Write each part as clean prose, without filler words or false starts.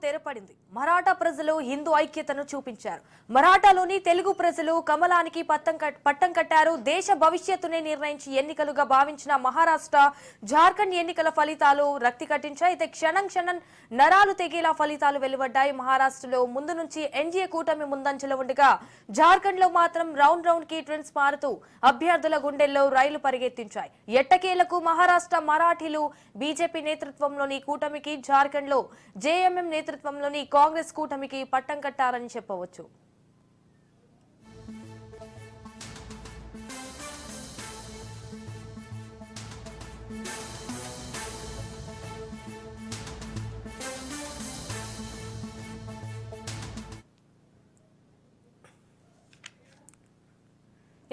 తెరపడింది. మరాఠా ప్రజలు హిందూ ఐక్యతను చూపించారు. మరాఠాలోని తెలుగు ప్రజలు కమలానికి పట్టం కట్టారు. దేశ భవిష్యత్తునే నిర్ణయించి ఎన్నికలుగా భావించిన మహారాష్ట్ర, జార్ఖండ్ ఎన్నికల ఫలితాలు రక్తి కట్టించాయి. అయితే క్షణం నరాలు తెగేలా ఫలితాలు వెలువడ్డాయి. మహారాష్ట్రలో ముందు నుంచి ఎన్డీఏ కూటమి ముందంజలో ఉండగా, జార్ఖండ్ లో మాత్రం రౌండ్ కి ట్రెండ్స్ మారుతూ అభ్యర్థుల గుండెల్లో రైలు పరిగెత్తించాయి. ఎట్టకేలకు మహారాష్ట్ర మరాఠీలు బీజేపీ నేతృత్వంలోని కూటమికి, జార్ఖండ్ లో జేఎంఎం నేతృత్వంలోని కాంగ్రెస్ కూటమికి పట్టం కట్టారని చెప్పవచ్చు.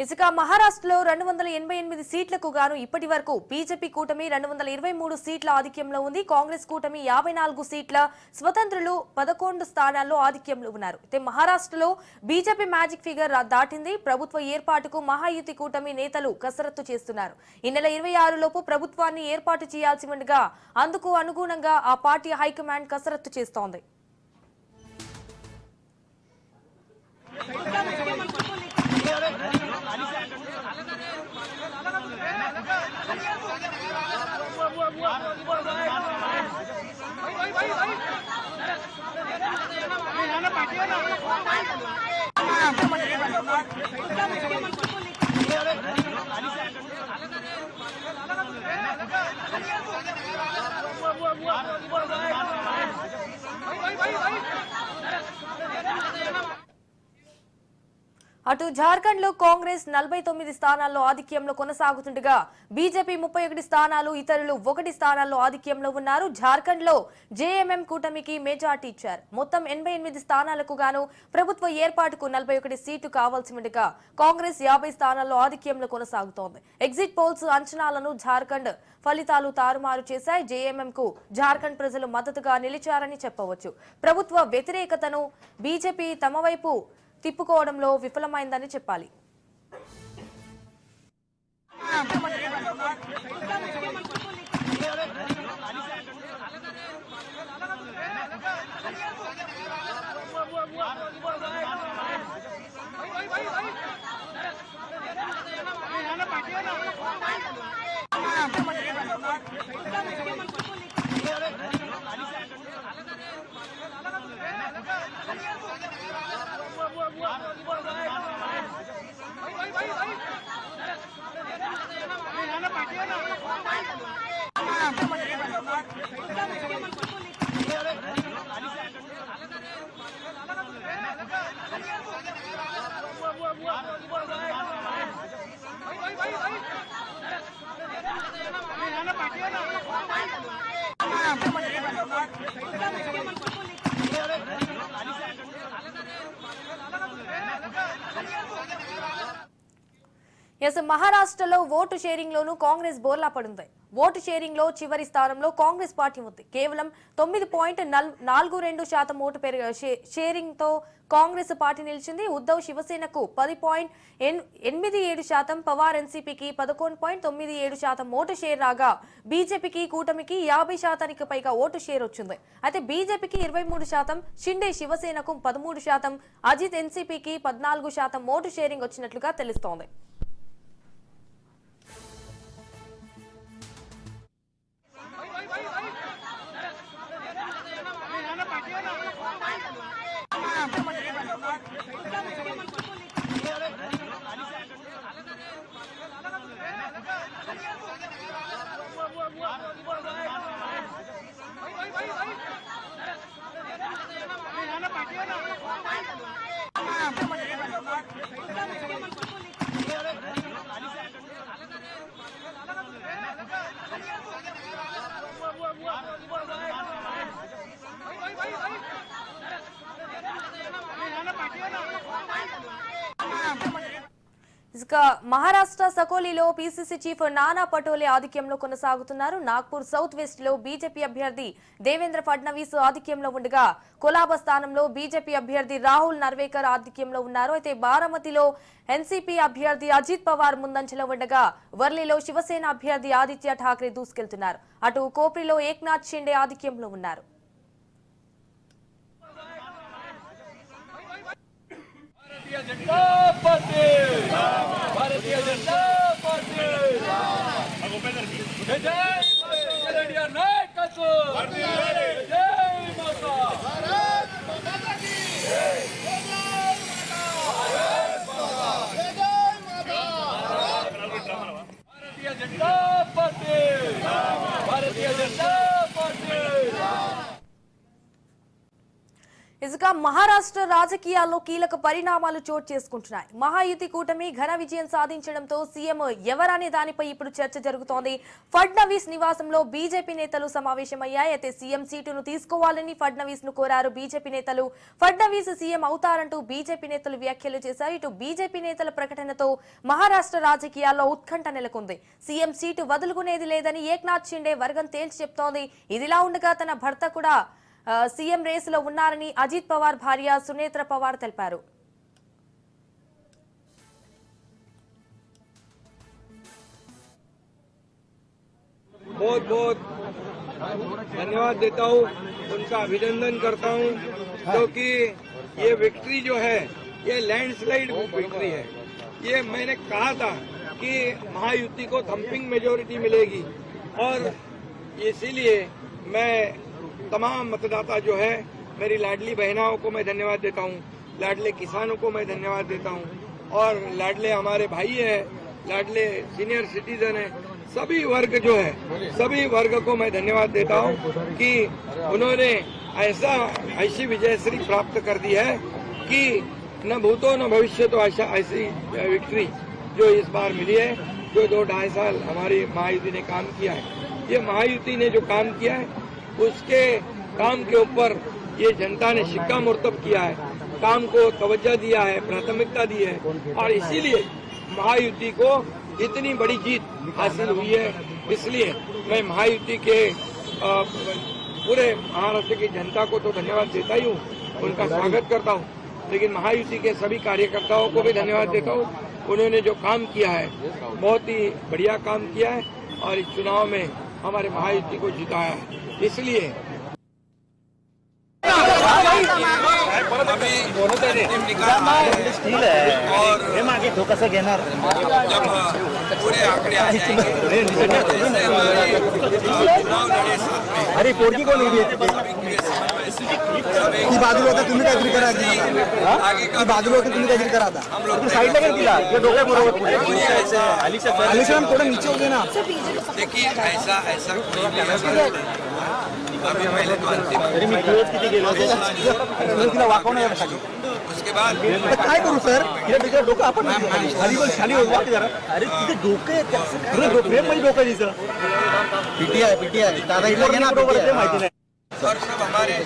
ఇసుక మహారాష్ట్రలో 288 సీట్లకు గాను ఇప్పటి వరకు బీజేపీ కూటమి 223 సీట్ల ఆధిక్యంలో ఉంది. కాంగ్రెస్ కూటమి 54 సీట్ల, స్వతంత్రులు 11 స్థానాల్లో ఆధిక్యంలో ఉన్నారు. అయితే మహారాష్ట్రలో బీజేపీ మ్యాజిక్ ఫిగర్ దాటింది. ప్రభుత్వ ఏర్పాటుకు మహాయుతి కూటమి నేతలు కసరత్తు చేస్తున్నారు. ఈ నెల 26 లోపు ప్రభుత్వాన్ని ఏర్పాటు చేయాల్సి ఉండగా, అందుకు అనుగుణంగా ఆ పార్టీ హైకమాండ్ కసరత్తు చేస్తోంది. అటు జార్ఖండ్ లో కాంగ్రెస్ 49 స్థానాల్లో ఆధిక్యంలో కొనసాగుతుండగా, బీజేపీ 31 స్థానాలు, ఇతరులు 1 స్థానాల్లో ఆధిక్యంలో ఉన్నారు. జార్ఖండ్ లో జేఎంఎం కూటమికి మెజార్టీ ఇచ్చారు. మొత్తం 88 స్థానాలకు గాను ప్రభుత్వ ఏర్పాటుకు 41 సీట్లు కావాల్సి ఉండగా, కాంగ్రెస్ 50 స్థానాల్లో ఆధిక్యంలో కొనసాగుతోంది. ఎగ్జిట్ పోల్స్ అంచనాలను జార్ఖండ్ ఫలితాలు తారుమారు చేశాయి. జేఎంఎం కు జార్ఖండ్ ప్రజలు మద్దతుగా నిలిచారని చెప్పవచ్చు. ప్రభుత్వ వ్యతిరేకతను బీజేపీ తమ వైపు తిప్పుకోవడంలో విఫలమైందని చెప్పాలి. మహారాష్ట్రలో ఓటు షేరింగ్ లోనూ కాంగ్రెస్ బోర్లా పడింది. ఓటు షేరింగ్ లో చివరి స్థానంలో కాంగ్రెస్ పార్టీ ఉంది. కేవలం 9.42% ఓటు షేరింగ్ తో కాంగ్రెస్ పార్టీ నిలిచింది. ఉద్దవ్ శివసేనకు 10.87%, పవార్ ఎన్సీపీకి 11.97% ఓటు షేర్ రాగా, బీజేపీకి కూటమికి 50% పైగా ఓటు షేర్ వచ్చింది. అయితే బీజేపీకి 23%, షిండే శివసేనకు 13%, అజిత్ ఎన్సీపీకి 14% ఓటు షేరింగ్ వచ్చినట్లుగా తెలుస్తోంది. మహారాష్ట్ర సకోలీలో పీసీసీ చీఫ్ నానా పటోలే ఆధిక్యంలో కొనసాగుతున్నారు. నాగ్పూర్ సౌత్ వెస్ట్ లో బీజేపీ అభ్యర్థి దేవేంద్ర ఫడ్నవీస్ ఆధిక్యంలో ఉండగా, కొలాబా స్థానంలో బీజేపీ అభ్యర్థి రాహుల్ నర్వేకర్ ఆధిక్యంలో ఉన్నారు. అయితే బారామతిలో ఎన్సీపీ అభ్యర్థి అజిత్ పవార్ ముందంజలో ఉండగా, వర్లీలో శివసేన అభ్యర్థి ఆదిత్య ఠాక్రే దూసుకెళ్తున్నారు. అటు కోప్రిలో ఏక్నాథ్ షిండే ఆధిక్యంలో ఉన్నారు. भारतीय जनता पार्टी भारतीय जनता पार्टी जय जय माता नायकत्व जय माता भारत माता की जय भारतीय जनता पार्टी भारतीय जनता पार्टी ఇసుక మహారాష్ట్ర రాజకీయాల్లో కీలక పరిణామాలు చోటు చేసుకుంటున్నాయి. మహాయుతి కూటమి ఘన విజయం సాధించడంతో సీఎం ఎవరనే దానిపై ఇప్పుడు చర్చ జరుగుతోంది. ఫడ్నవీస్ నివాసంలో బీజేపీ నేతలు సమావేశమయ్యాయి. అయితే సీఎం సీటును తీసుకోవాలని ఫడ్నవీస్ ను కోరారు బీజేపీ నేతలు. ఫడ్నవీస్ సీఎం అవుతారంటూ బీజేపీ నేతలు వ్యాఖ్యలు చేశారు. ఇటు బీజేపీ నేతల ప్రకటనతో మహారాష్ట్ర రాజకీయాల్లో ఉత్కంఠ నెలకొంది. సీఎం సీటు వదులుకునేది లేదని ఏక్నాథ్ షిండే వర్గం తేల్చి చెప్తోంది. ఇదిలా ఉండగా తన భర్త కూడా సీఎం రేసులో ఉన్నారని అజిత్ పవార్ భార్య సునేత్ర పవార్ తెలిపారు. बहुत बहुत धन्यवाद देता हूँ, उनका अभिनंदन करता हूँ, क्योंकि ये विक्ट्री जो है ये लैंडस्लाइड विक्ट्री है। ये मैंने कहा था कि महायुति को थम्पिंग मेजोरिटी मिलेगी और इसीलिए मैं तमाम मतदाता जो है, मेरी लाडली बहनाओं को मैं धन्यवाद देता हूँ, लाडले किसानों को मैं धन्यवाद देता हूँ और लाडले हमारे भाई है, लाडले सीनियर सिटीजन है, सभी वर्ग जो है, सभी वर्ग को मैं धन्यवाद देता हूँ कि उन्होंने ऐसी विजयश्री प्राप्त कर दी है कि न भूतो न भविष्य तो ऐसी विक्ट्री जो इस बार मिली है, जो 2-2.5 साल हमारी महायुति ने काम किया है। ये महायुति ने जो काम किया है उसके काम के ऊपर ये जनता ने शिक्कामोर्तब किया है, काम को तवज्जो दिया है, प्राथमिकता दी है और इसीलिए महायुति को इतनी बड़ी जीत हासिल हुई है। इसलिए मैं महायुति के पूरे महाराष्ट्र की जनता को तो धन्यवाद देता ही हूँ, उनका स्वागत करता हूँ, लेकिन महायुति के सभी कार्यकर्ताओं को भी धन्यवाद देता हूँ। उन्होंने जो काम किया है बहुत ही बढ़िया काम किया है और इस चुनाव में हमारे महायुति को जिताया है। इसलिए अभी अंतिम निकाल है और कसं घेणार जब पूरे आंकड़े आ जाएंगे जैसे हमारे चुनाव लड़े साथ में अरे पोरगी कोण उभी आहे ती बाजूला होता तुम्ही काहीतरी करा आगे का बाजूला होती तुम्ही काहीतरी करा आता हम लोग साईडला काय दिला हे डोक्या बरोबर ऐसा आलिशान थोडं नीचे हो गए ना देखिए ऐसा कोई भी अभी पहले तो अंतिम किती गेलो तिला वाकवणं यासाठी उसके बाद काय करू सर तिला तिचं डोकं आपण खाली खाली वाक जरा अरे तिथे डोकं आहे प्रेम म्हणजे डोकं तिचं पीटीआय दादा इथला घे ना माहिती नाही और सब हमारे